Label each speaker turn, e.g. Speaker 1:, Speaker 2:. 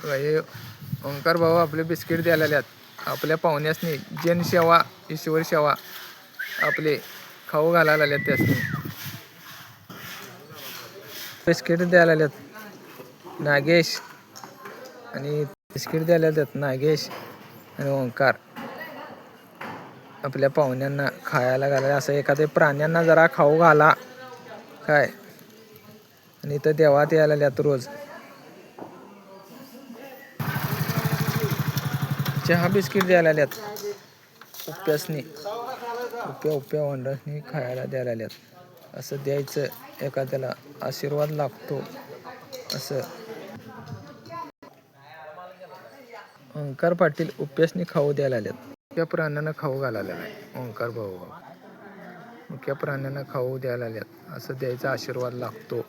Speaker 1: हे ओंकार भाऊ आपले बिस्किट द्यायला आल्यात आपल्या पाहुण्यासनी. जनसेवा ईश्वर सेवा आपले खाऊ घालायला आल्यात त्यासनी. बिस्किट द्यायला आल्यात नागेश आणि बिस्किट द्यायला आल्यात नागेश आणि ओंकार आपल्या पाहुण्यांना खायला घालायला. असं एखाद्या प्राण्यांना जरा खाऊ घाला काय. आणि इथं देवात यायला आल्यात रोज. चहा बिस्किट द्यायला आल्यात उप्प्यासनी. उप्प्या वंडासनी खायला द्यायला आल्यात. असं द्यायचं एखाद्याला आशीर्वाद लागतो असं. ओंकार पाटील उप्प्यासनी खाऊ द्यायला आल्यात. मुक्या प्राण्यांना खाऊ घालायला आहे ओंकार भाऊ. मुक्या प्राण्यांना खाऊ द्यायला आल्यात. असं द्यायचा आशीर्वाद लागतो.